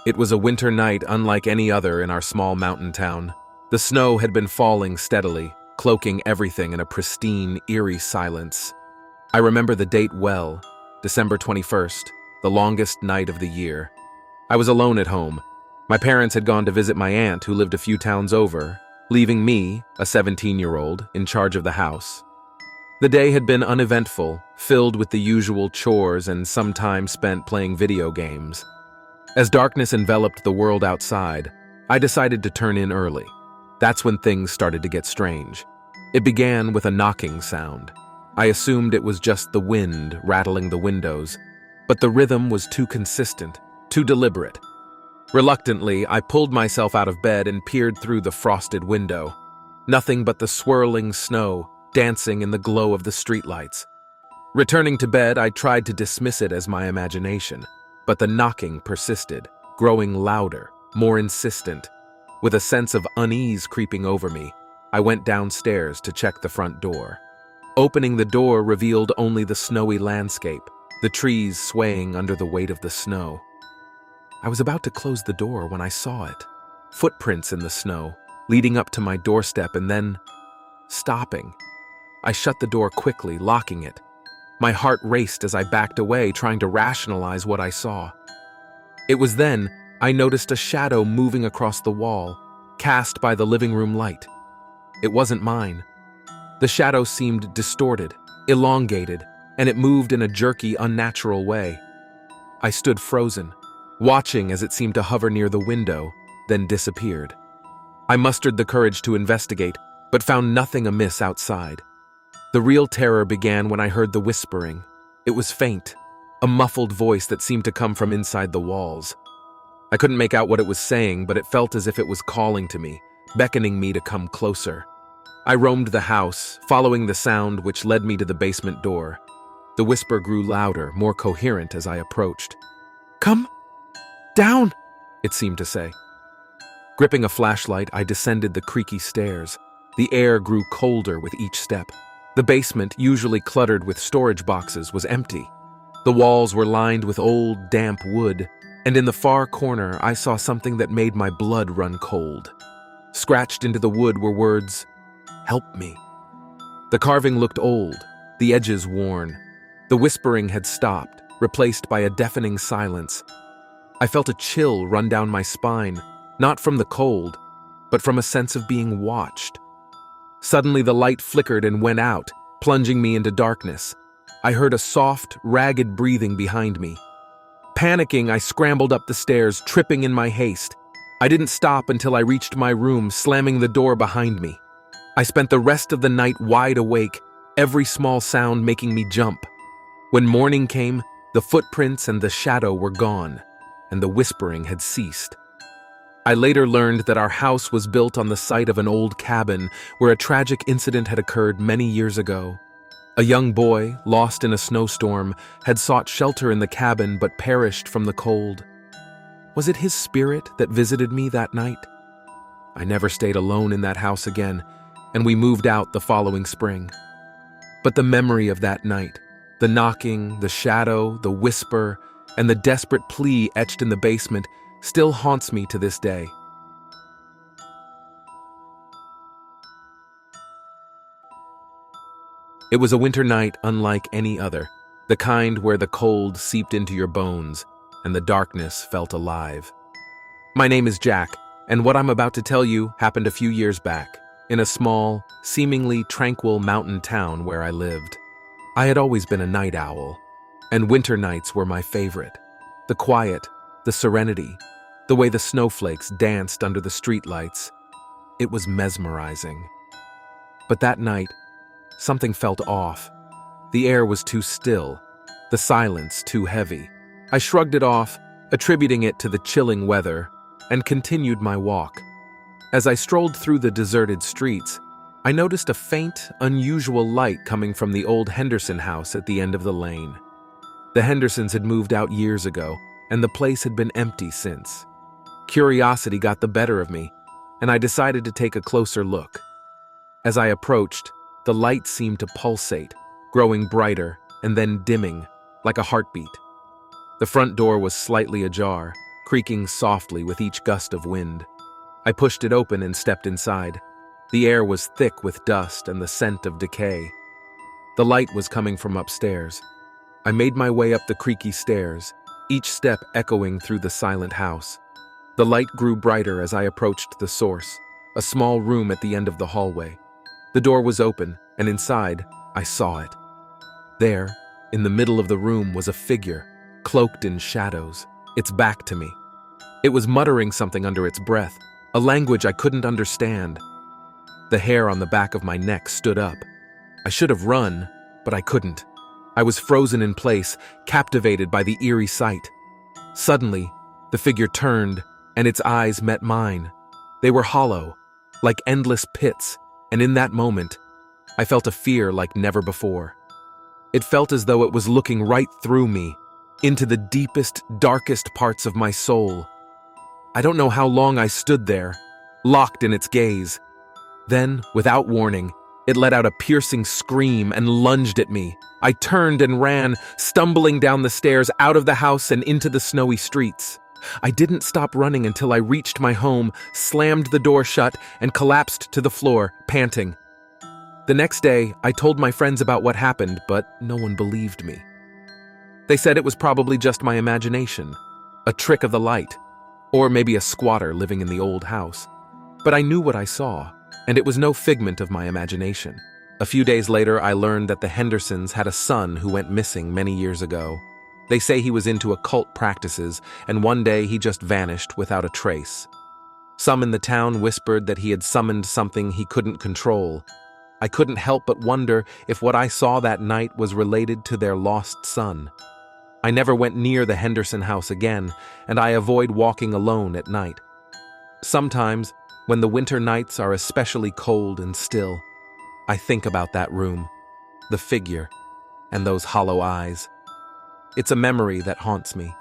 It was a winter night unlike any other in our small mountain town. The snow had been falling steadily, cloaking everything in a pristine, eerie silence. I remember the date well, December 21st, the longest night of the year. I was alone at home. My parents had gone to visit my aunt who lived a few towns over, leaving me, a 17-year-old, in charge of the house. The day had been uneventful, filled with the usual chores and some time spent playing video games. As darkness enveloped the world outside, I decided to turn in early. That's when things started to get strange. It began with a knocking sound. I assumed it was just the wind rattling the windows, but the rhythm was too consistent, too deliberate. Reluctantly, I pulled myself out of bed and peered through the frosted window. Nothing but the swirling snow, dancing in the glow of the streetlights. Returning to bed, I tried to dismiss it as my imagination, but the knocking persisted, growing louder, more insistent. With a sense of unease creeping over me, I went downstairs to check the front door. Opening the door revealed only the snowy landscape, the trees swaying under the weight of the snow. I was about to close the door when I saw it. Footprints in the snow, leading up to my doorstep and then stopping. I shut the door quickly, locking it. My heart raced as I backed away, trying to rationalize what I saw. It was then I noticed a shadow moving across the wall, cast by the living room light. It wasn't mine. The shadow seemed distorted, elongated, and it moved in a jerky, unnatural way. I stood frozen, watching as it seemed to hover near the window, then disappeared. I mustered the courage to investigate, but found nothing amiss outside. The real terror began when I heard the whispering. It was faint, a muffled voice that seemed to come from inside the walls. I couldn't make out what it was saying, but it felt as if it was calling to me, beckoning me to come closer. I roamed the house, following the sound which led me to the basement door. The whisper grew louder, more coherent as I approached. "Come down," it seemed to say. Gripping a flashlight, I descended the creaky stairs. The air grew colder with each step. The basement, usually cluttered with storage boxes, was empty. The walls were lined with old, damp wood, and in the far corner I saw something that made my blood run cold. Scratched into the wood were words, "Help me." The carving looked old, the edges worn. The whispering had stopped, replaced by a deafening silence. I felt a chill run down my spine, not from the cold, but from a sense of being watched. Suddenly the light flickered and went out, plunging me into darkness. I heard a soft, ragged breathing behind me. Panicking, I scrambled up the stairs, tripping in my haste. I didn't stop until I reached my room, slamming the door behind me. I spent the rest of the night wide awake, every small sound making me jump. When morning came, the footprints and the shadow were gone, and the whispering had ceased. I later learned that our house was built on the site of an old cabin where a tragic incident had occurred many years ago. A young boy, lost in a snowstorm, had sought shelter in the cabin but perished from the cold. Was it his spirit that visited me that night? I never stayed alone in that house again, and we moved out the following spring. But the memory of that night, the knocking, the shadow, the whisper, and the desperate plea etched in the basement still haunts me to this day. It was a winter night unlike any other, the kind where the cold seeped into your bones and the darkness felt alive. My name is Jack, and what I'm about to tell you happened a few years back, in a small, seemingly tranquil mountain town where I lived. I had always been a night owl, and winter nights were my favorite. The quiet, the serenity, the way the snowflakes danced under the streetlights. It was mesmerizing. But that night, something felt off. The air was too still, the silence too heavy. I shrugged it off, attributing it to the chilling weather, and continued my walk. As I strolled through the deserted streets, I noticed a faint, unusual light coming from the old Henderson house at the end of the lane. The Hendersons had moved out years ago, and the place had been empty since. Curiosity got the better of me, and I decided to take a closer look. As I approached, the light seemed to pulsate, growing brighter and then dimming, like a heartbeat. The front door was slightly ajar, creaking softly with each gust of wind. I pushed it open and stepped inside. The air was thick with dust and the scent of decay. The light was coming from upstairs. I made my way up the creaky stairs, each step echoing through the silent house. The light grew brighter as I approached the source, a small room at the end of the hallway. The door was open, and inside, I saw it. There, in the middle of the room, was a figure, cloaked in shadows, its back to me. It was muttering something under its breath, a language I couldn't understand. The hair on the back of my neck stood up. I should have run, but I couldn't. I was frozen in place, captivated by the eerie sight. Suddenly, the figure turned, and its eyes met mine. They were hollow, like endless pits, and in that moment, I felt a fear like never before. It felt as though it was looking right through me, into the deepest, darkest parts of my soul. I don't know how long I stood there, locked in its gaze. Then, without warning, it let out a piercing scream and lunged at me. I turned and ran, stumbling down the stairs, out of the house and into the snowy streets. I didn't stop running until I reached my home, slammed the door shut, and collapsed to the floor, panting. The next day, I told my friends about what happened, but no one believed me. They said it was probably just my imagination, a trick of the light, or maybe a squatter living in the old house. But I knew what I saw, and it was no figment of my imagination. A few days later, I learned that the Hendersons had a son who went missing many years ago. They say he was into occult practices, and one day he just vanished without a trace. Some in the town whispered that he had summoned something he couldn't control. I couldn't help but wonder if what I saw that night was related to their lost son. I never went near the Henderson house again, and I avoid walking alone at night. Sometimes, when the winter nights are especially cold and still, I think about that room, the figure, and those hollow eyes. It's a memory that haunts me,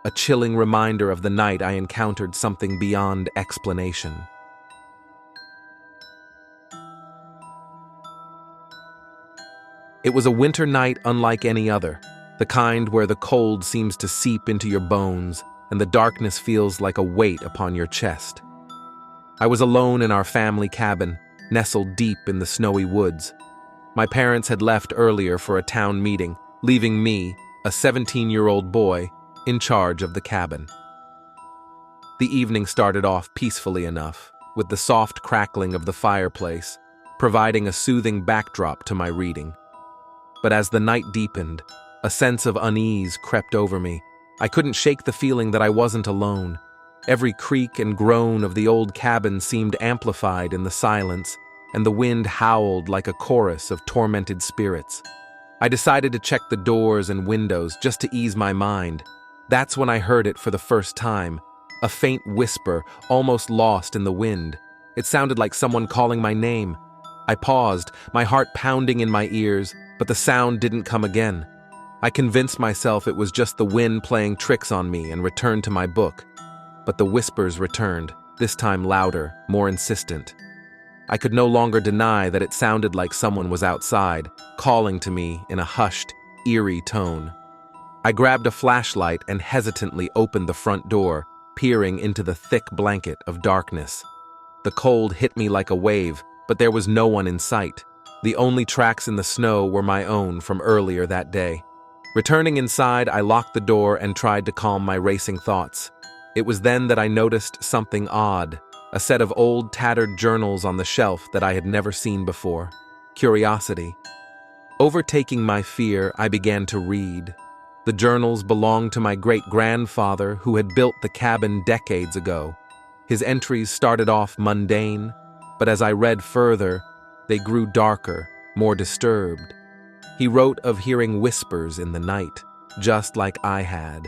a chilling reminder of the night I encountered something beyond explanation. It was a winter night unlike any other, the kind where the cold seems to seep into your bones and the darkness feels like a weight upon your chest. I was alone in our family cabin, nestled deep in the snowy woods. My parents had left earlier for a town meeting, leaving me, a 17-year-old boy, in charge of the cabin. The evening started off peacefully enough, with the soft crackling of the fireplace, providing a soothing backdrop to my reading. But as the night deepened, a sense of unease crept over me. I couldn't shake the feeling that I wasn't alone. Every creak and groan of the old cabin seemed amplified in the silence, and the wind howled like a chorus of tormented spirits. I decided to check the doors and windows just to ease my mind. That's when I heard it for the first time, a faint whisper, almost lost in the wind. It sounded like someone calling my name. I paused, my heart pounding in my ears, but the sound didn't come again. I convinced myself it was just the wind playing tricks on me and returned to my book. But the whispers returned, this time louder, more insistent. I could no longer deny that it sounded like someone was outside, calling to me in a hushed, eerie tone. I grabbed a flashlight and hesitantly opened the front door, peering into the thick blanket of darkness. The cold hit me like a wave, but there was no one in sight. The only tracks in the snow were my own from earlier that day. Returning inside, I locked the door and tried to calm my racing thoughts. It was then that I noticed something odd, a set of old tattered journals on the shelf that I had never seen before. Curiosity. Overtaking my fear, I began to read. The journals belonged to my great-grandfather who had built the cabin decades ago. His entries started off mundane, but as I read further, they grew darker, more disturbed. He wrote of hearing whispers in the night, just like I had.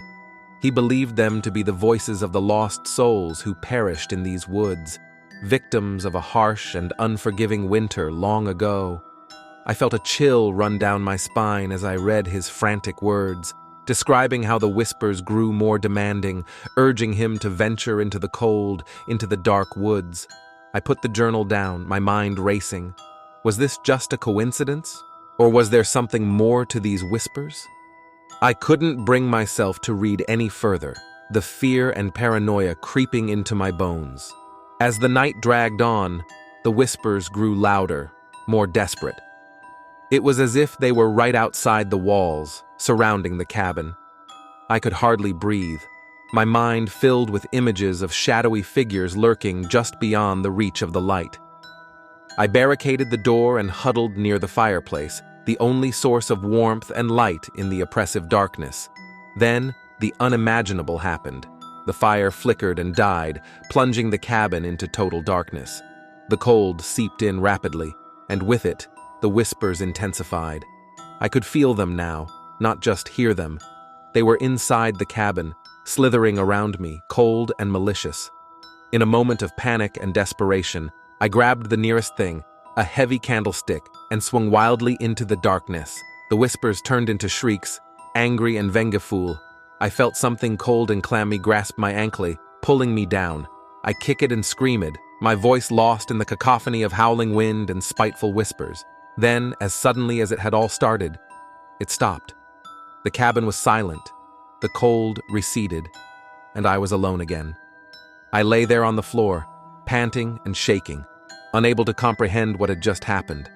He believed them to be the voices of the lost souls who perished in these woods, victims of a harsh and unforgiving winter long ago. I felt a chill run down my spine as I read his frantic words, describing how the whispers grew more demanding, urging him to venture into the cold, into the dark woods. I put the journal down, my mind racing. Was this just a coincidence? Or was there something more to these whispers? I couldn't bring myself to read any further, the fear and paranoia creeping into my bones. As the night dragged on, the whispers grew louder, more desperate. It was as if they were right outside the walls, surrounding the cabin. I could hardly breathe, my mind filled with images of shadowy figures lurking just beyond the reach of the light. I barricaded the door and huddled near the fireplace, the only source of warmth and light in the oppressive darkness. Then, the unimaginable happened. The fire flickered and died, plunging the cabin into total darkness. The cold seeped in rapidly, and with it, the whispers intensified. I could feel them now, not just hear them. They were inside the cabin, slithering around me, cold and malicious. In a moment of panic and desperation, I grabbed the nearest thing, a heavy candlestick, and swung wildly into the darkness. The whispers turned into shrieks, angry and vengeful. I felt something cold and clammy grasp my ankle, pulling me down. I kicked and screamed, my voice lost in the cacophony of howling wind and spiteful whispers. Then, as suddenly as it had all started, it stopped. The cabin was silent, the cold receded, and I was alone again. I lay there on the floor, panting and shaking, unable to comprehend what had just happened.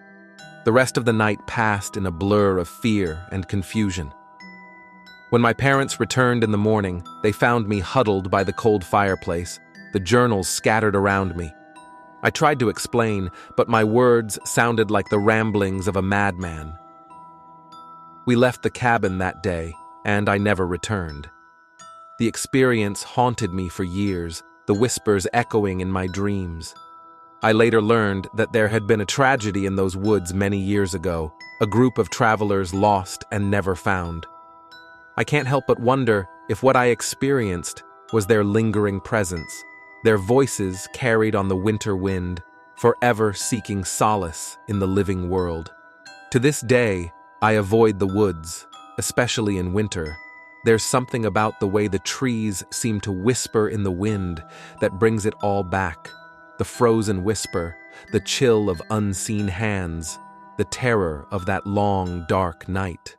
The rest of the night passed in a blur of fear and confusion. When my parents returned in the morning, they found me huddled by the cold fireplace, the journals scattered around me. I tried to explain, but my words sounded like the ramblings of a madman. We left the cabin that day, and I never returned. The experience haunted me for years, the whispers echoing in my dreams. I later learned that there had been a tragedy in those woods many years ago, a group of travelers lost and never found. I can't help but wonder if what I experienced was their lingering presence, their voices carried on the winter wind, forever seeking solace in the living world. To this day, I avoid the woods, especially in winter. There's something about the way the trees seem to whisper in the wind that brings it all back. The frozen whisper, the chill of unseen hands, the terror of that long, dark night.